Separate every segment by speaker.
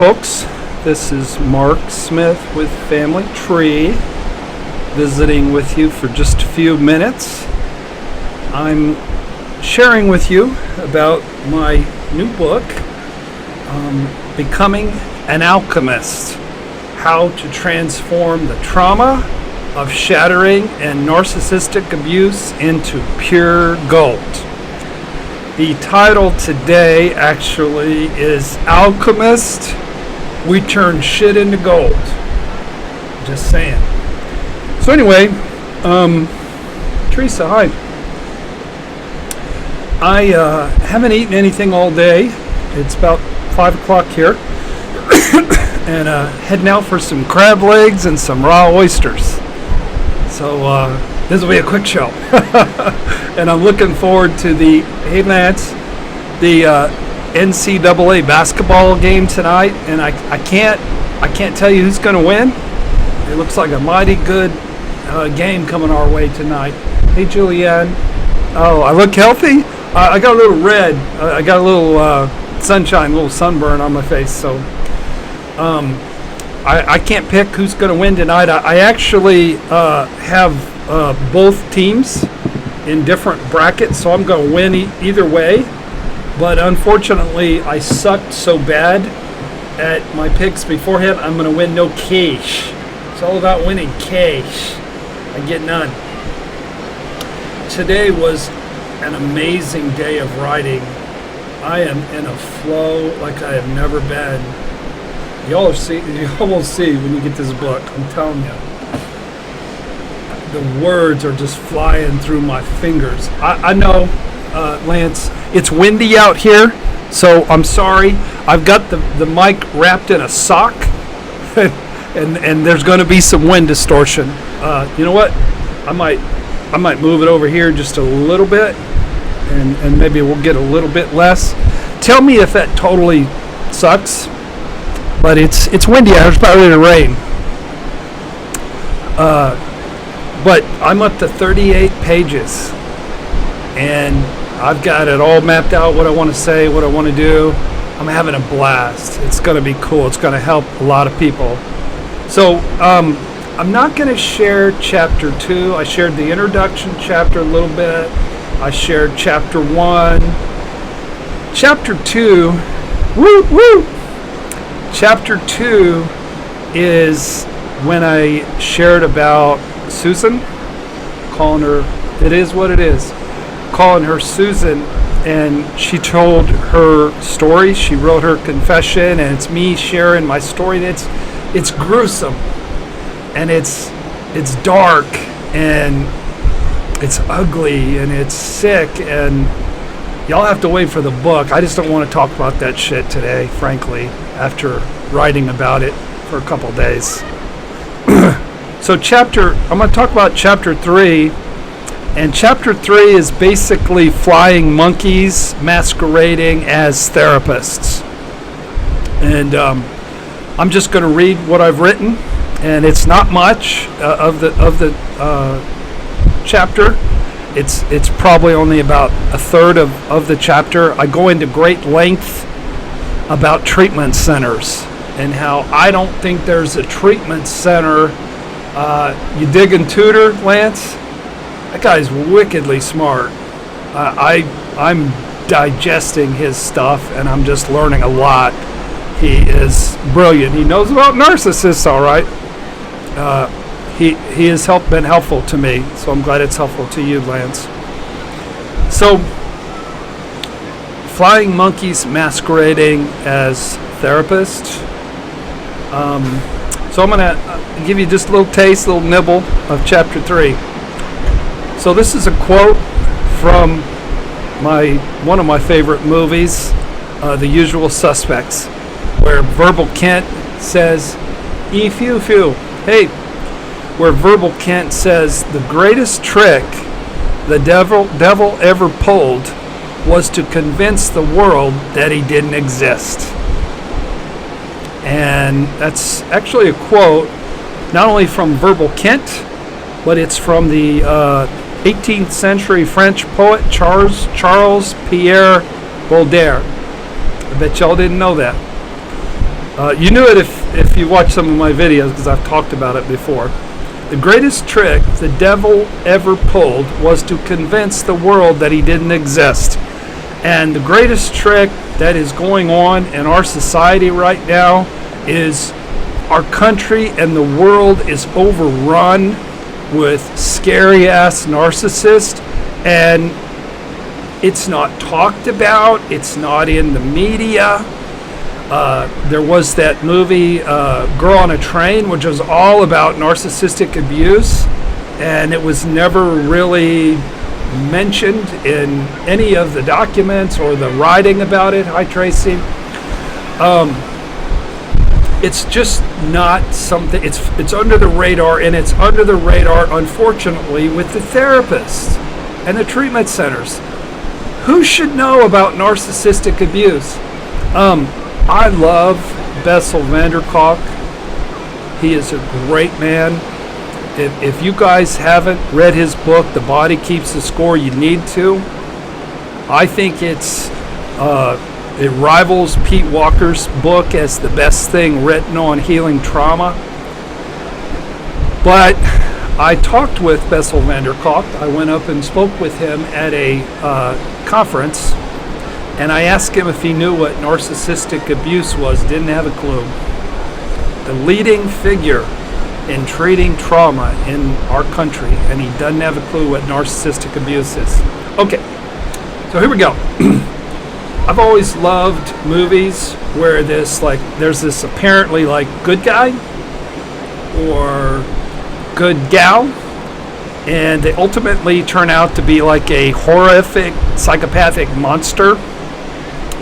Speaker 1: Folks, this is Mark Smith with Family Tree, visiting with you for just a few minutes. I'm sharing with you about my new book, Becoming an Alchemist, How to Transform the Trauma of Shattering and Narcissistic Abuse into Pure Gold. The title today actually is Alchemist, We Turn Shit into Gold. Just saying. So anyway, Teresa, hi. I haven't eaten anything all day. It's about 5 o'clock here. And heading out for some crab legs and some raw oysters. So this will be a quick show. And I'm looking forward to the NCAA basketball game tonight, and I can't tell you who's going to win. It looks like a mighty good game coming our way tonight. Hey, Julianne. Oh, I look healthy? I got a little red. I got a little sunshine, a little sunburn on my face. So I can't pick who's going to win tonight. I actually have both teams in different brackets, so I'm going to win either way. But unfortunately, I sucked so bad at my picks beforehand, I'm going to win no cash. It's all about winning cash. I get none. Today was an amazing day of writing. I am in a flow like I have never been. You will see when you get this book. I'm telling you. The words are just flying through my fingers. I know, Lance, it's windy out here, so I'm sorry. I've got the mic wrapped in a sock, and there's going to be some wind distortion. You know what? I might move it over here just a little bit, and maybe we'll get a little bit less. Tell me if that totally sucks, but it's windy out. It's probably going to rain. But I'm up to 38 pages, and I've got it all mapped out, what I want to say, what I want to do. I'm having a blast. It's going to be cool. It's going to help a lot of people. So I'm not going to share Chapter 2. I shared the introduction chapter a little bit. I shared Chapter 1. Chapter 2, Chapter 2 is when I shared about Susan, calling her, it is what it is, calling her Susan, and she told her story. She wrote her confession, and it's me sharing my story. And it's gruesome, and it's dark, and it's ugly, and it's sick, and y'all have to wait for the book. I just don't want to talk about that shit today, frankly, after writing about it for a couple days. So I'm going to talk about Chapter 3, and Chapter 3 is basically flying monkeys masquerading as therapists. And I'm just going to read what I've written, and it's not much of the chapter. It's probably only about a third of the chapter. I go into great length about treatment centers and how I don't think there's a treatment center. You digging Tudor, Lance? That guy's wickedly smart. I'm digesting his stuff, and I'm just learning a lot. He is brilliant. He knows about narcissists, all right. He has been helpful to me, so I'm glad it's helpful to you, Lance. So, flying monkeys masquerading as therapists. So I'm going to give you just a little taste, a little nibble of Chapter 3. So this is a quote from one of my favorite movies, The Usual Suspects, where Verbal Kent says, where Verbal Kent says, the greatest trick the devil ever pulled was to convince the world that he didn't exist. And that's actually a quote not only from Verbal Kent, but it's from the 18th century French poet Charles Pierre Baudelaire. I bet y'all didn't know that. You knew it if you watched some of my videos, because I've talked about it before. The greatest trick the devil ever pulled was to convince the world that he didn't exist. And the greatest trick that is going on in our society right now is our country and the world is overrun with scary ass narcissists, and it's not talked about, it's not in the media. There was that movie Girl on a Train, which was all about narcissistic abuse, and it was never really mentioned in any of the documents or the writing about it. Hi, Tracy. It's just not something, it's under the radar, and it's under the radar, unfortunately, with the therapists and the treatment centers. Who should know about narcissistic abuse? I love Bessel van der Kolk. He is a great man. If you guys haven't read his book, The Body Keeps the Score, you need to. I think it rivals Pete Walker's book as the best thing written on healing trauma. But I talked with Bessel van der Kolk. I went up and spoke with him at a conference, and I asked him if he knew what narcissistic abuse was. Didn't have a clue. The leading figure in treating trauma in our country, and he doesn't have a clue what narcissistic abuse is. Okay, so here we go. I've always loved movies where there's this apparently good guy or good gal, and they ultimately turn out to be like a horrific psychopathic monster.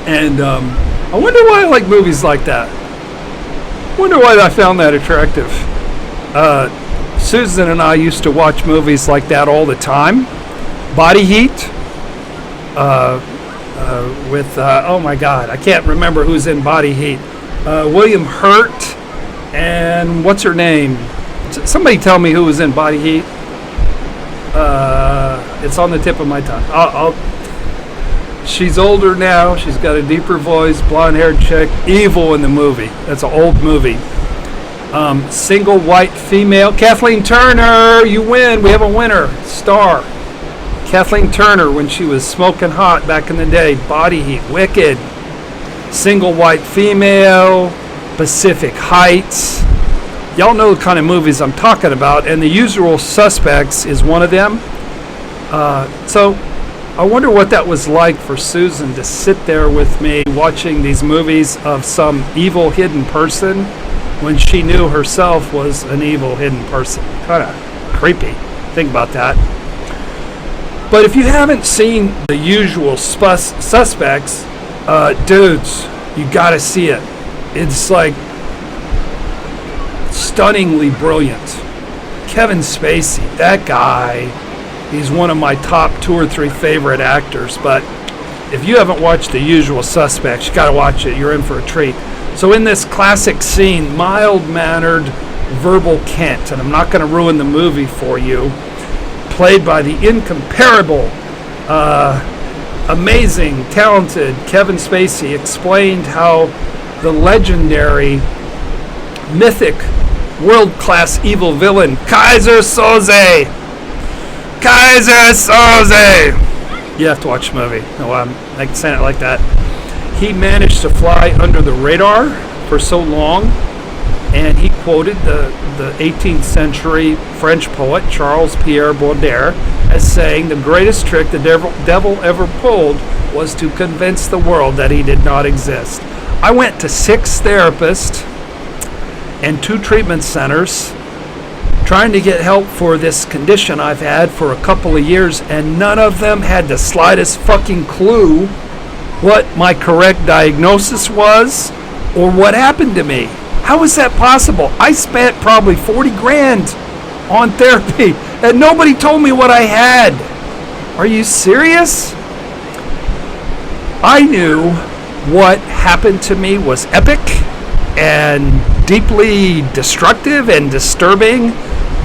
Speaker 1: And I wonder why I like movies like that. Wonder why I found that attractive. Susan and I used to watch movies like that all the time. Body Heat, with oh my God, I can't remember who's in Body Heat. William Hurt and what's her name? Somebody tell me who was in Body Heat. It's on the tip of my tongue. She's older now. She's got a deeper voice, blonde-haired chick, evil in the movie. That's an old movie. Single white female. Kathleen Turner, you win. We have a winner. Star. Kathleen Turner, when she was smoking hot back in the day. Body Heat. Wicked. Single white female. Pacific Heights. Y'all know the kind of movies I'm talking about, and The Usual Suspects is one of them. So I wonder what that was like for Susan to sit there with me watching these movies of some evil hidden person when she knew herself was an evil hidden person. Kind of creepy. Think about that. But if you haven't seen The Usual Suspects, dudes, you gotta see it. It's like stunningly brilliant. Kevin Spacey, that guy, he's one of my top 2 or 3 favorite actors. But if you haven't watched The Usual Suspects, you gotta watch it. You're in for a treat. So in this classic scene, mild-mannered verbal Kent, and I'm not going to ruin the movie for you, played by the incomparable, amazing, talented Kevin Spacey, explained how the legendary, mythic, world-class evil villain, Keyser Söze. Keyser Söze! You have to watch the movie. No, I can say it like that. He managed to fly under the radar for so long, and he quoted the 18th century French poet Charles Pierre Baudelaire as saying the greatest trick the devil ever pulled was to convince the world that he did not exist. I went to 6 therapists and 2 treatment centers trying to get help for this condition I've had for a couple of years, and none of them had the slightest fucking clue what my correct diagnosis was or what happened to me. How is that possible? I spent probably 40 grand on therapy and nobody told me what I had. Are you serious? I knew what happened to me was epic and deeply destructive and disturbing,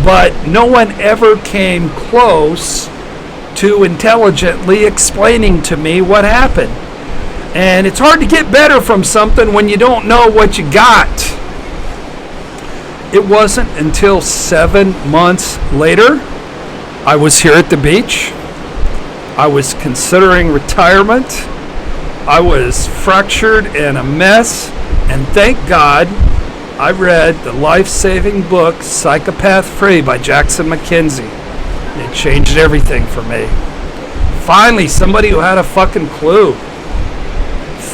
Speaker 1: but no one ever came close to intelligently explaining to me what happened. And it's hard to get better from something when you don't know what you got. It wasn't until 7 months later, I was here at the beach. I was considering retirement. I was fractured and a mess. And thank God I read the life-saving book, Psychopath Free by Jackson Mackenzie. It changed everything for me. Finally, somebody who had a fucking clue.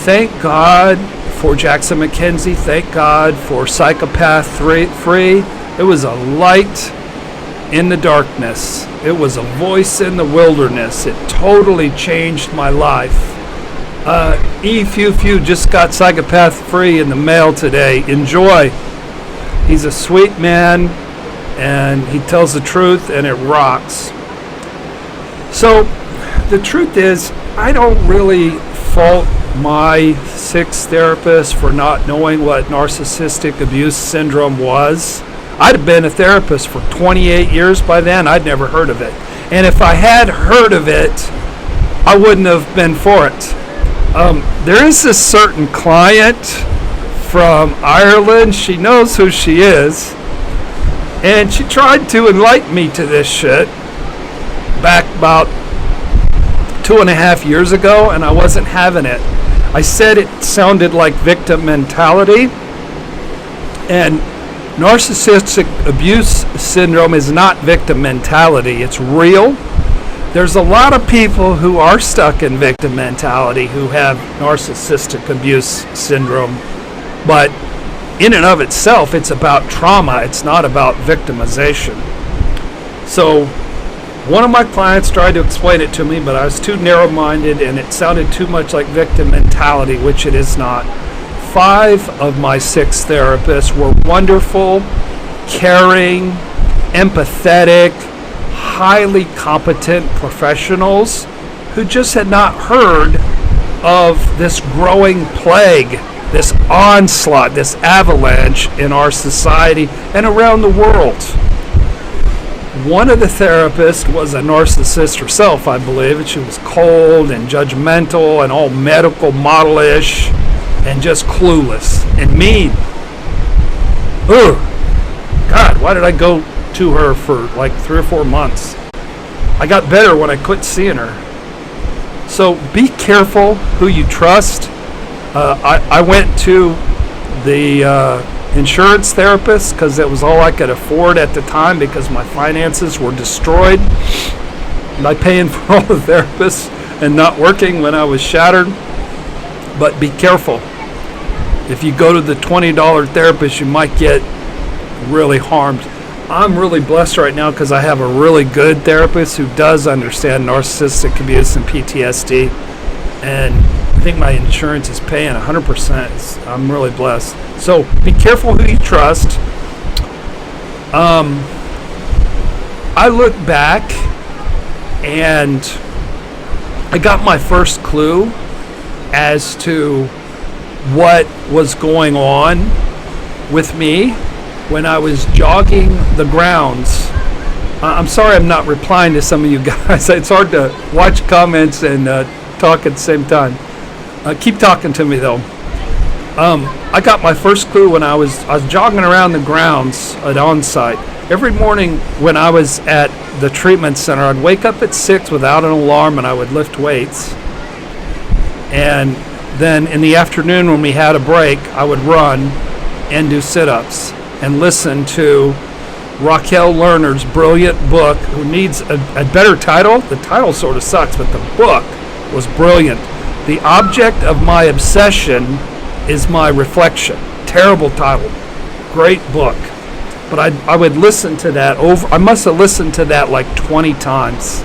Speaker 1: Thank God for Jackson Mackenzie. Thank God for Psychopath Free. It was a light in the darkness. It was a voice in the wilderness. It totally changed my life. Few just got Psychopath Free in the mail today. Enjoy. He's a sweet man, and he tells the truth, and it rocks. So, the truth is, I don't really fault my 6 therapist for not knowing what narcissistic abuse syndrome was. I'd have been a therapist for 28 years by then. I'd never heard of it. And if I had heard of it, I wouldn't have been for it. There is a certain client from Ireland. She knows who she is. And she tried to enlighten me to this shit back about 2.5 years ago, and I wasn't having it. I said it sounded like victim mentality. And narcissistic abuse syndrome is not victim mentality. It's real. There's a lot of people who are stuck in victim mentality who have narcissistic abuse syndrome. But in and of itself, it's about trauma. It's not about victimization. So one of my clients tried to explain it to me, but I was too narrow-minded, and it sounded too much like victim mentality, which it is not. 5 of my 6 therapists were wonderful, caring, empathetic, highly competent professionals who just had not heard of this growing plague, this onslaught, this avalanche in our society and around the world. One of the therapists was a narcissist herself, I believe, and she was cold and judgmental and all medical model-ish and just clueless and mean. Ugh. God, why did I go to her for like 3 or 4 months? I got better when I quit seeing her. So be careful who you trust. I went to the insurance therapist because it was all I could afford at the time because my finances were destroyed by paying for all the therapists and not working when I was shattered. But be careful. If you go to the $20 therapist, you might get really harmed. I'm really blessed right now because I have a really good therapist who does understand narcissistic abuse and PTSD. And I think my insurance is paying 100%. I'm really blessed. So be careful who you trust. I look back and I got my first clue as to what was going on with me when I was jogging the grounds. I'm sorry I'm not replying to some of you guys. It's hard to watch comments and talk at the same time. Keep talking to me though. I got my first clue when I was jogging around the grounds at On-Site. Every morning when I was at the treatment center, I'd wake up at 6 without an alarm and I would lift weights. And then in the afternoon when we had a break, I would run and do sit-ups and listen to Raquel Lerner's brilliant book, who needs a better title. The title sort of sucks, but the book was brilliant. The Object of My Obsession is My Reflection. Terrible title. Great book. But I would listen to that I must have listened to that like 20 times.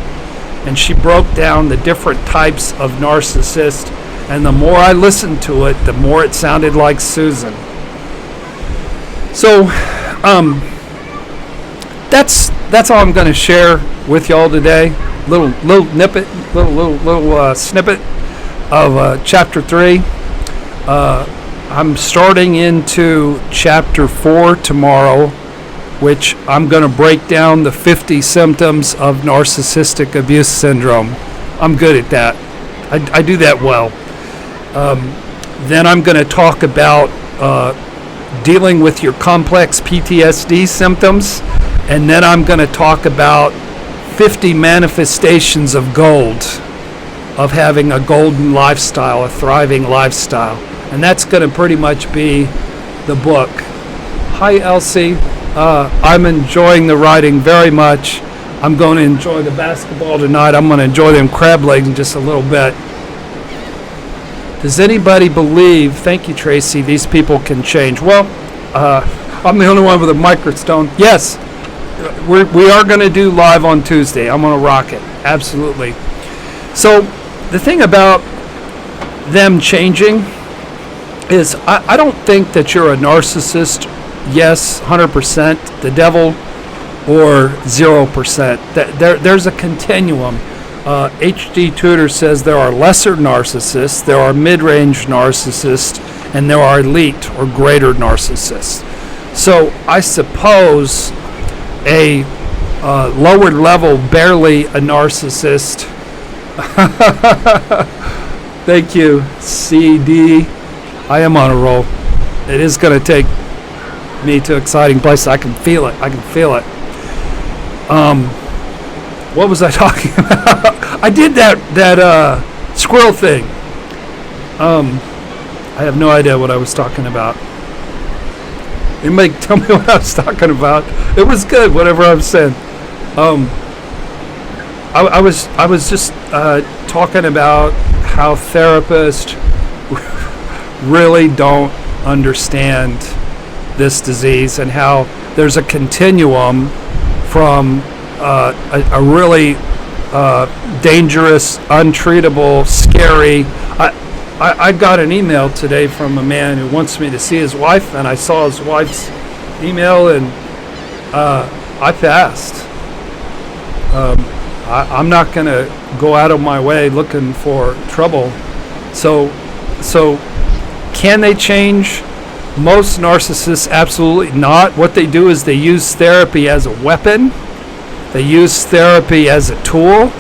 Speaker 1: And she broke down the different types of narcissists. And the more I listened to it, the more it sounded like Susan. So, that's all I'm going to share with y'all today. Little snippet of chapter 3. I'm starting into chapter 4 tomorrow, which I'm going to break down the 50 symptoms of narcissistic abuse syndrome. I'm good at that. I do that well. Then I'm going to talk about dealing with your complex PTSD symptoms. And then I'm going to talk about 50 manifestations of gold, of having a golden lifestyle, a thriving lifestyle. And that's going to pretty much be the book. Hi, Elsie. I'm enjoying the writing very much. I'm going to enjoy the basketball tonight. I'm going to enjoy them crab legs in just a little bit. Does anybody believe, thank you, Tracy, these people can change? Well, I'm the only one with a microstone. Yes, we are going to do live on Tuesday. I'm going to rock it. Absolutely. So the thing about them changing is I don't think that you're a narcissist, yes, 100%, the devil, or 0%. There's a continuum. H.D. Tudor says there are lesser narcissists, there are mid-range narcissists, and there are elite or greater narcissists. So I suppose a lower level, barely a narcissist. Thank you, CD. I am on a roll. It is going to take me to exciting places. I can feel it. What was I talking about? I did that squirrel thing. I have no idea what I was talking about. Anybody tell me what I was talking about? It was good, whatever I was saying. I was just talking about how therapists really don't understand this disease and how there's a continuum from a really dangerous, untreatable, scary. I got an email today from a man who wants me to see his wife, and I saw his wife's email, and I passed. I'm not going to go out of my way looking for trouble. So can they change? Most narcissists, absolutely not. What they do is they use therapy as a weapon. They use therapy as a tool.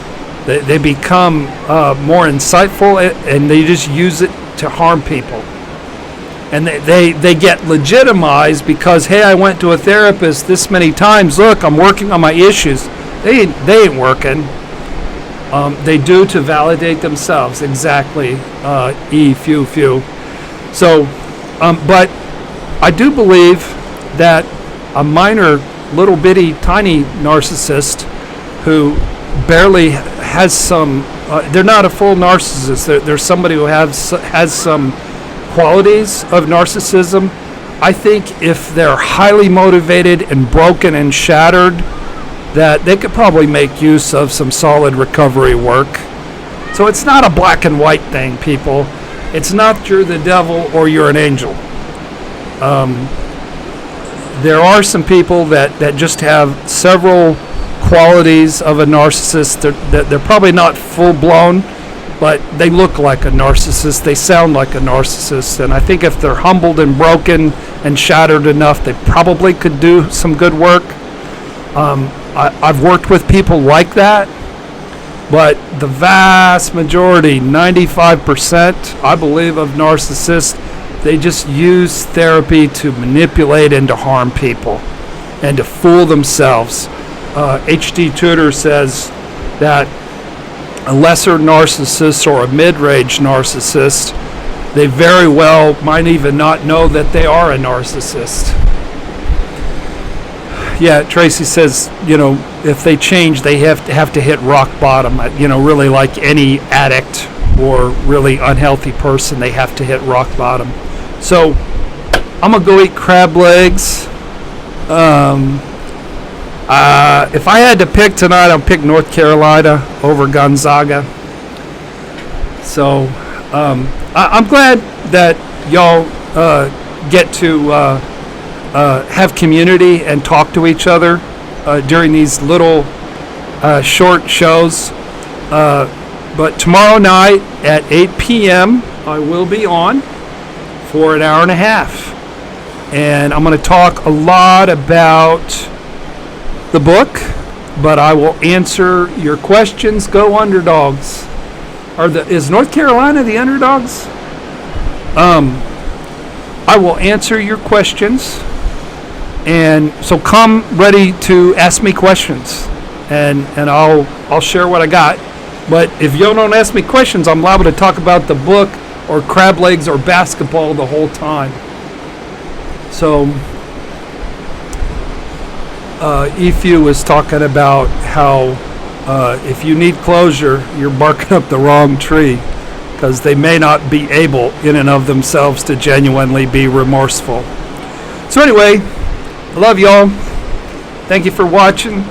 Speaker 1: They become more insightful, and they just use it to harm people. And they get legitimized because, hey, I went to a therapist this many times. Look, I'm working on my issues. They ain't working. They do to validate themselves. Exactly. Few. So, but I do believe that a minor, little bitty, tiny narcissist who barely has some, they're not a full narcissist. They're somebody who has some qualities of narcissism. I think if they're highly motivated and broken and shattered, that they could probably make use of some solid recovery work. So it's not a black and white thing, people. It's not you're the devil or you're an angel. There are some people that just have several qualities of a narcissist. They're probably not full-blown, but they look like a narcissist. They sound like a narcissist. And I think if they're humbled and broken and shattered enough, they probably could do some good work. I've worked with people like that, but the vast majority, 95%, I believe, of narcissists, they just use therapy to manipulate and to harm people and to fool themselves. H.D. Tudor says that a lesser narcissist or a mid-range narcissist, they very well might even not know that they are a narcissist. Yeah, Tracy says, if they change, they have to hit rock bottom. Really like any addict or really unhealthy person, they have to hit rock bottom. So I'm going to go eat crab legs. If I had to pick tonight, I'll pick North Carolina over Gonzaga. So I'm glad that y'all get to have community and talk to each other during these little short shows. But tomorrow night at 8 p.m. I will be on for an hour and a half. And I'm going to talk a lot about the book, but I will answer your questions. Go Underdogs. Is North Carolina the Underdogs? I will answer your questions, and so come ready to ask me questions, and I'll share what I got. But if you don't ask me questions, I'm liable to talk about the book or crab legs or basketball the whole time. So Efu was talking about how if you need closure, you're barking up the wrong tree, because they may not be able in and of themselves to genuinely be remorseful. So anyway, I love y'all. Thank you for watching.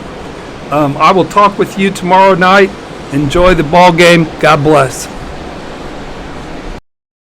Speaker 1: I will talk with you tomorrow night. Enjoy the ball game. God bless.